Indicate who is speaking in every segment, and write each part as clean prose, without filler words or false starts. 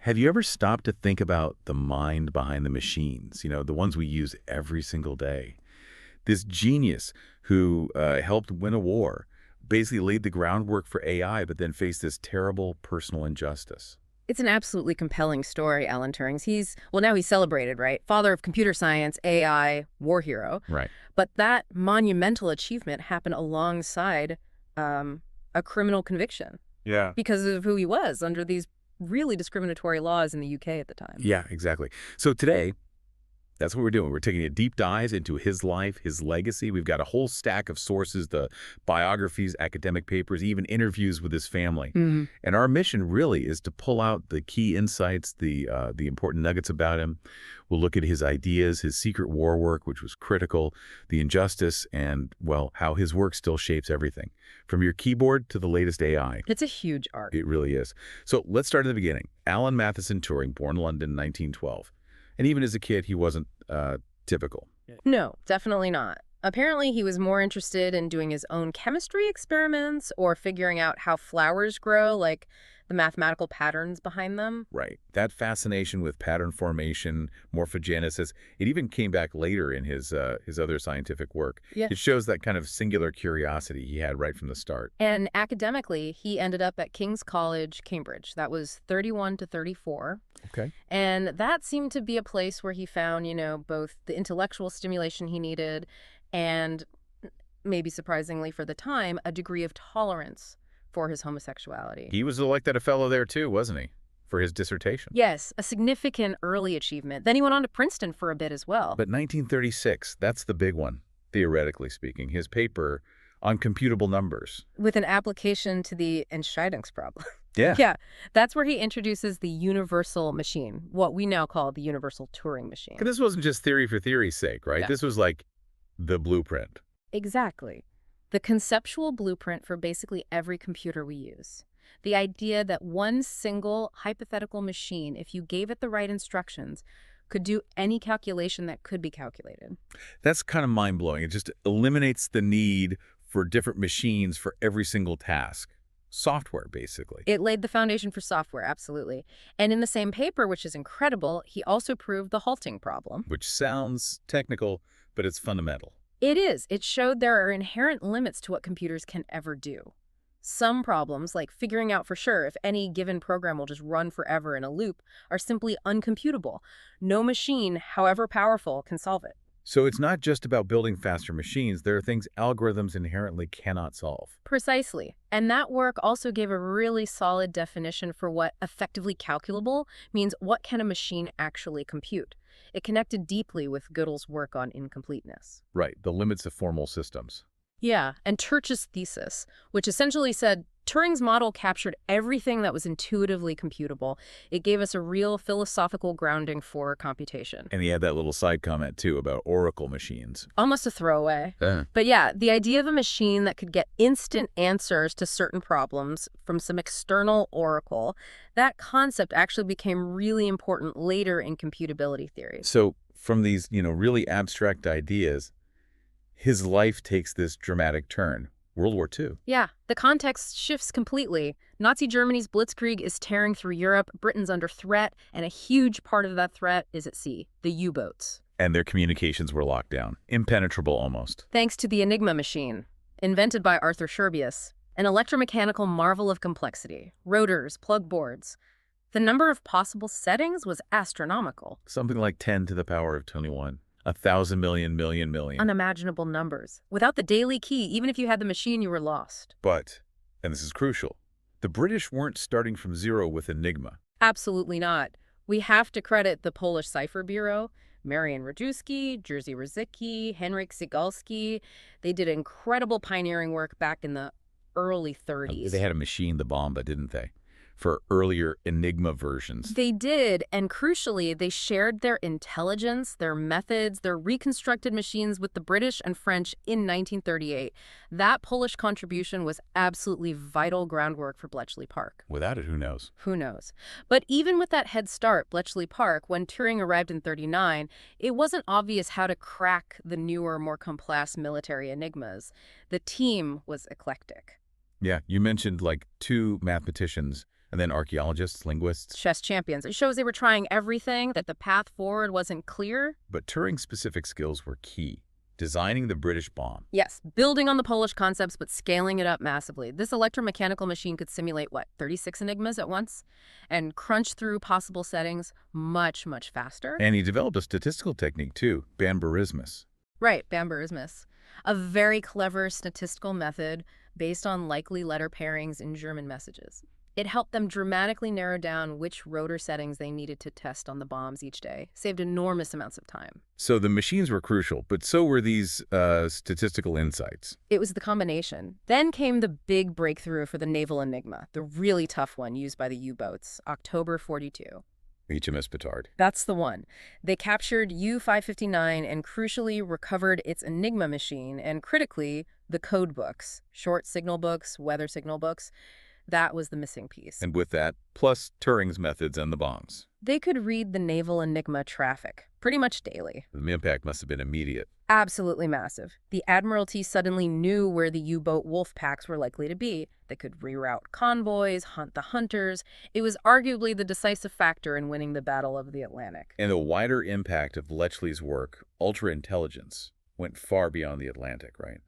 Speaker 1: Have you ever stopped to think about the mind behind the machines, the ones we use every single day? This genius who helped win a war basically laid the groundwork for AI, but then faced this terrible personal injustice.
Speaker 2: It's an absolutely compelling story, Alan Turing's. Now he's celebrated, right? Father of computer science, AI, war hero.
Speaker 1: Right.
Speaker 2: But that monumental achievement happened alongside a criminal conviction
Speaker 1: Yeah.
Speaker 2: because of who he was under these really discriminatory laws in the UK at the time.
Speaker 1: Yeah, exactly. So today, that's what we're doing. We're taking a deep dive into his life, his legacy. We've got a whole stack of sources, the biographies, academic papers, even interviews with his family.
Speaker 2: Mhm.
Speaker 1: And our mission really is to pull out the key insights, the important nuggets about him. We'll look at his ideas, his secret war work, which was critical, the injustice, and, well, how his work still shapes everything, from your keyboard to the latest AI.
Speaker 2: It's a huge arc.
Speaker 1: It really is. So let's start at the beginning. Alan Matheson Turing, born in London in 1912. And even as a kid, he wasn't typical.
Speaker 2: No, definitely not. Apparently, he was more interested in doing his own chemistry experiments or figuring out how flowers grow, like the mathematical patterns behind them.
Speaker 1: Right. That fascination with pattern formation, morphogenesis, it even came back later in his other scientific work.
Speaker 2: Yeah.
Speaker 1: It shows that kind of singular curiosity he had right from the start.
Speaker 2: And academically, he ended up at King's College, Cambridge. That was 31 to 34.
Speaker 1: Okay.
Speaker 2: And that seemed to be a place where he found, both the intellectual stimulation he needed and, maybe surprisingly for the time, a degree of tolerance for his homosexuality.
Speaker 1: He was elected a fellow there too, wasn't he? For his dissertation.
Speaker 2: Yes, a significant early achievement. Then he went on to Princeton for a bit as well.
Speaker 1: But 1936, that's the big one, theoretically speaking. His paper on computable numbers.
Speaker 2: With an application to the Entscheidungsproblem.
Speaker 1: Yeah.
Speaker 2: Yeah, that's where he introduces the universal machine, what we now call the universal Turing machine.
Speaker 1: This wasn't just theory for theory's sake, right?
Speaker 2: Yeah.
Speaker 1: This was like the blueprint.
Speaker 2: Exactly. The conceptual blueprint for basically every computer we use. The idea that one single hypothetical machine, if you gave it the right instructions, could do any calculation that could be calculated.
Speaker 1: That's kind of mind-blowing. It just eliminates the need for different machines for every single task. Software, basically.
Speaker 2: It laid the foundation for software, absolutely. And in the same paper, which is incredible, he also proved the halting problem.
Speaker 1: Which sounds technical, but it's fundamental.
Speaker 2: It is. It showed there are inherent limits to what computers can ever do. Some problems, like figuring out for sure if any given program will just run forever in a loop, are simply uncomputable. No machine, however powerful, can solve it.
Speaker 1: So it's not just about building faster machines. There are things algorithms inherently cannot solve.
Speaker 2: Precisely. And that work also gave a really solid definition for what effectively calculable means. What can a machine actually compute? It connected deeply with Gödel's work on incompleteness.
Speaker 1: Right, the limits of formal systems.
Speaker 2: Yeah, and Church's thesis, which essentially said Turing's model captured everything that was intuitively computable. It gave us a real philosophical grounding for computation.
Speaker 1: And he had that little side comment, too, about oracle machines.
Speaker 2: Almost a throwaway. But yeah, the idea of a machine that could get instant answers to certain problems from some external oracle, that concept actually became really important later in computability theories.
Speaker 1: So from these, really abstract ideas, his life takes this dramatic turn. World War II.
Speaker 2: Yeah, the context shifts completely. Nazi Germany's blitzkrieg is tearing through Europe, Britain's under threat, and a huge part of that threat is at sea, the U-boats.
Speaker 1: And their communications were locked down. Impenetrable almost.
Speaker 2: Thanks to the Enigma machine, invented by Arthur Scherbius, an electromechanical marvel of complexity. Rotors, plug boards. The number of possible settings was astronomical.
Speaker 1: Something like 10 to the power of 21. 1,000 million.
Speaker 2: Unimaginable numbers. Without the daily key, even if you had the machine, you were lost.
Speaker 1: But, and this is crucial, the British weren't starting from zero with Enigma.
Speaker 2: Absolutely not. We have to credit the Polish Cipher Bureau, Marian Rajewski, Jerzy Rzycki, Henryk Sigalski. They did incredible pioneering work back in the early 30s.
Speaker 1: They had a machine, the Bomba, didn't they? For earlier Enigma versions.
Speaker 2: They did, and crucially, they shared their intelligence, their methods, their reconstructed machines with the British and French in 1938. That Polish contribution was absolutely vital groundwork for Bletchley Park.
Speaker 1: Without it, who knows?
Speaker 2: Who knows? But even with that head start, Bletchley Park, when Turing arrived in 39, it wasn't obvious how to crack the newer, more complex military enigmas. The team was eclectic.
Speaker 1: Yeah, you mentioned like two mathematicians, And then archaeologists, linguists.
Speaker 2: Chess champions. It shows they were trying everything, that the path forward wasn't clear.
Speaker 1: But Turing's specific skills were key. Designing the British bomb.
Speaker 2: Yes, building on the Polish concepts, but scaling it up massively. This electromechanical machine could simulate, 36 Enigmas at once? And crunch through possible settings much, much faster.
Speaker 1: And he developed a statistical technique, too, Bambarismus.
Speaker 2: Right, Bambarismus. A very clever statistical method based on likely letter pairings in German messages. It helped them dramatically narrow down which rotor settings they needed to test on the bombs each day. Saved enormous amounts of time.
Speaker 1: So the machines were crucial, but so were these statistical insights.
Speaker 2: It was the combination. Then came the big breakthrough for the naval Enigma, the really tough one used by the U-boats, October 42.
Speaker 1: HMS Petard.
Speaker 2: That's the one. They captured U-559 and crucially recovered its Enigma machine and, critically, the code books, short signal books, weather signal books. That was the missing piece.
Speaker 1: And with that, plus Turing's methods and the bombs.
Speaker 2: They could read the naval Enigma traffic pretty much daily.
Speaker 1: The impact must have been immediate.
Speaker 2: Absolutely massive. The Admiralty suddenly knew where the U-boat wolf packs were likely to be. They could reroute convoys, hunt the hunters. It was arguably the decisive factor in winning the Battle of the Atlantic.
Speaker 1: And the wider impact of Bletchley's work, ultra-intelligence, went far beyond the Atlantic, right?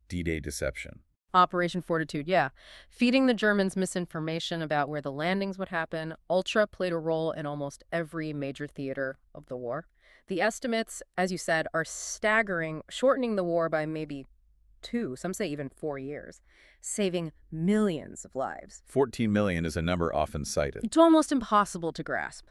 Speaker 1: D-Day deception.
Speaker 2: Operation Fortitude, yeah. Feeding the Germans misinformation about where the landings would happen, Ultra played a role in almost every major theater of the war. The estimates, as you said, are staggering, shortening the war by maybe 2, some say even 4 years, saving millions of lives.
Speaker 1: 14 million is a number often cited.
Speaker 2: It's almost impossible to grasp.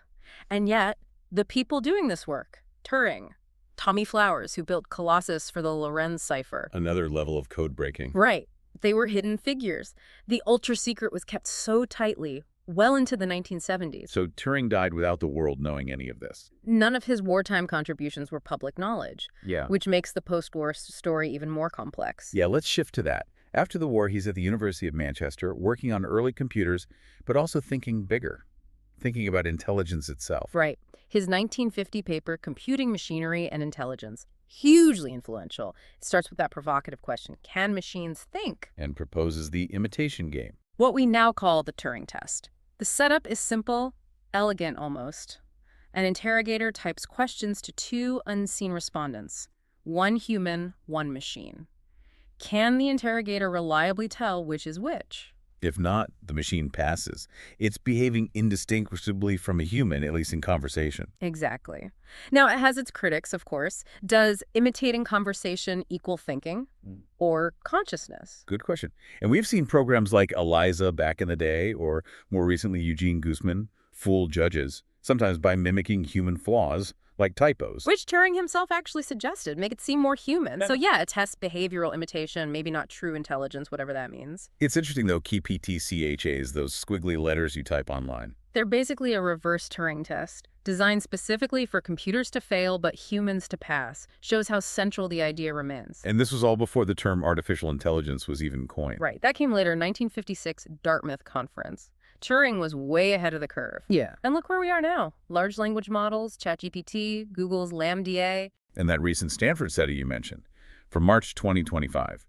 Speaker 2: And yet, the people doing this work, Turing, Tommy Flowers, who built Colossus for the Lorenz cipher.
Speaker 1: Another level of code breaking.
Speaker 2: Right. They were hidden figures. The ultra-secret was kept so tightly, well into the 1970s.
Speaker 1: So Turing died without the world knowing any of this.
Speaker 2: None of his wartime contributions were public knowledge,
Speaker 1: Yeah.
Speaker 2: which makes the post-war story even more complex.
Speaker 1: Yeah, let's shift to that. After the war, he's at the University of Manchester, working on early computers, but also thinking bigger, thinking about intelligence itself.
Speaker 2: Right. His 1950 paper, Computing Machinery and Intelligence, hugely influential. It starts with that provocative question, can machines think?
Speaker 1: And proposes the imitation game.
Speaker 2: What we now call the Turing test. The setup is simple, elegant almost. An interrogator types questions to 2 unseen respondents, 1 human, 1 machine. Can the interrogator reliably tell which is which?
Speaker 1: If not, the machine passes. It's behaving indistinguishably from a human, at least in conversation.
Speaker 2: Exactly. Now, it has its critics, of course. Does imitating conversation equal thinking or consciousness?
Speaker 1: Good question. And we've seen programs like ELIZA back in the day, or more recently Eugene Guzman, fool judges, sometimes by mimicking human flaws, like typos.
Speaker 2: Which Turing himself actually suggested, make it seem more human. So yeah, it tests behavioral imitation, maybe not true intelligence, whatever that means.
Speaker 1: It's interesting, though, key PTCHAs, those squiggly letters you type online.
Speaker 2: They're basically a reverse Turing test, designed specifically for computers to fail but humans to pass. Shows how central the idea remains.
Speaker 1: And this was all before the term artificial intelligence was even coined.
Speaker 2: Right, that came later, 1956 Dartmouth Conference. Turing was way ahead of the curve.
Speaker 1: Yeah.
Speaker 2: And look where we are now. Large language models, ChatGPT, Google's LaMDA.
Speaker 1: And that recent Stanford study you mentioned, from March 2025,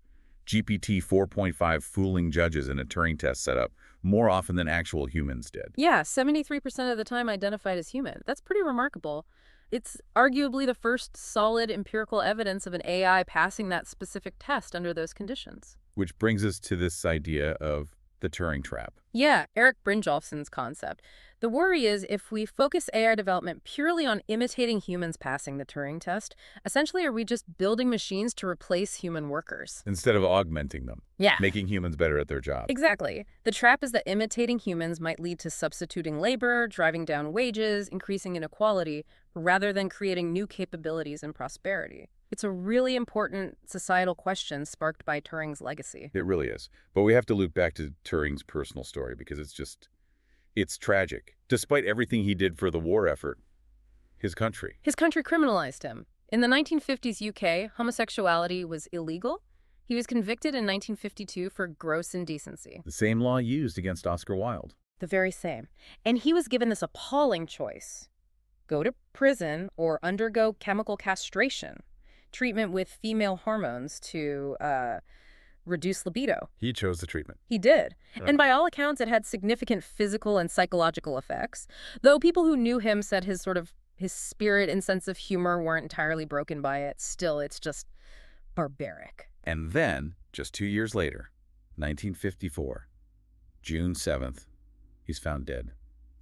Speaker 1: GPT 4.5 fooling judges in a Turing test setup more often than actual humans did.
Speaker 2: Yeah, 73% of the time identified as human. That's pretty remarkable. It's arguably the first solid empirical evidence of an AI passing that specific test under those conditions.
Speaker 1: Which brings us to this idea of the Turing trap.
Speaker 2: Yeah, Eric Brynjolfsson's concept. The worry is if we focus AI development purely on imitating humans passing the Turing test, essentially are we just building machines to replace human workers?
Speaker 1: Instead of augmenting them.
Speaker 2: Yeah.
Speaker 1: Making humans better at their job.
Speaker 2: Exactly. The trap is that imitating humans might lead to substituting labor, driving down wages, increasing inequality, rather than creating new capabilities and prosperity. It's a really important societal question sparked by Turing's legacy.
Speaker 1: It really is. But we have to loop back to Turing's personal story because it's tragic. Despite everything he did for the war effort, his country
Speaker 2: criminalized him. In the 1950s UK, homosexuality was illegal. He was convicted in 1952 for gross indecency.
Speaker 1: The same law used against Oscar Wilde.
Speaker 2: The very same. And he was given this appalling choice. Go to prison or undergo chemical castration. Treatment with female hormones to reduced libido.
Speaker 1: He chose the treatment.
Speaker 2: He did.
Speaker 1: Right.
Speaker 2: And by all accounts, it had significant physical and psychological effects. Though people who knew him said his spirit and sense of humor weren't entirely broken by it, still, it's just barbaric.
Speaker 1: And then, just 2 years later, 1954, June 7th, he's found dead.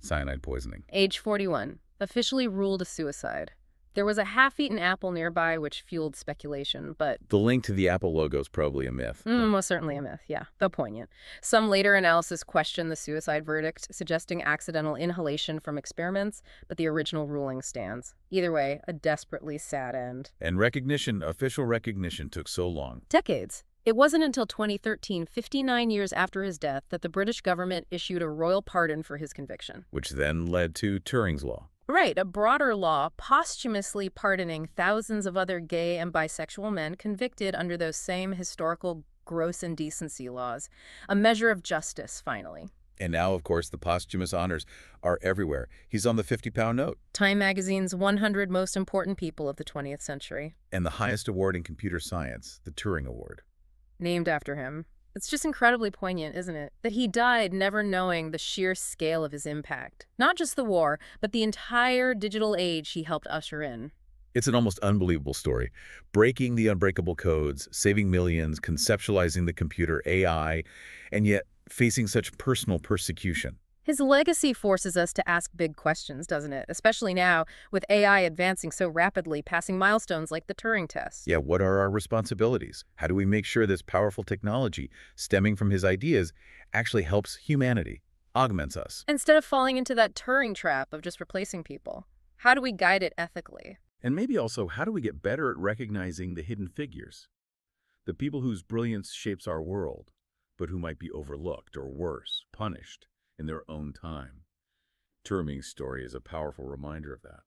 Speaker 1: Cyanide poisoning.
Speaker 2: Age 41, officially ruled a suicide. There was a half-eaten apple nearby which fueled speculation, but
Speaker 1: The link to the Apple logo is probably a myth.
Speaker 2: most certainly a myth, yeah, though poignant. Some later analysis questioned the suicide verdict, suggesting accidental inhalation from experiments, but the original ruling stands. Either way, a desperately sad end.
Speaker 1: And official recognition took so long.
Speaker 2: Decades. It wasn't until 2013, 59 years after his death, that the British government issued a royal pardon for his conviction.
Speaker 1: Which then led to Turing's law.
Speaker 2: Right, a broader law posthumously pardoning thousands of other gay and bisexual men convicted under those same historical gross indecency laws. A measure of justice, finally.
Speaker 1: And now, of course, the posthumous honors are everywhere. He's on the 50-pound note.
Speaker 2: Time magazine's 100 Most Important People of the 20th Century.
Speaker 1: And the highest award in computer science, the Turing Award.
Speaker 2: Named after him. It's just incredibly poignant, isn't it? That he died never knowing the sheer scale of his impact. Not just the war, but the entire digital age he helped usher in.
Speaker 1: It's an almost unbelievable story. Breaking the unbreakable codes, saving millions, conceptualizing the computer AI, and yet facing such personal persecution.
Speaker 2: His legacy forces us to ask big questions, doesn't it? Especially now, with AI advancing so rapidly, passing milestones like the Turing test.
Speaker 1: Yeah, what are our responsibilities? How do we make sure this powerful technology, stemming from his ideas, actually helps humanity, augments us?
Speaker 2: Instead of falling into that Turing trap of just replacing people, how do we guide it ethically?
Speaker 1: And maybe also, how do we get better at recognizing the hidden figures? The people whose brilliance shapes our world, but who might be overlooked or worse, punished in their own time. Turing's story is a powerful reminder of that.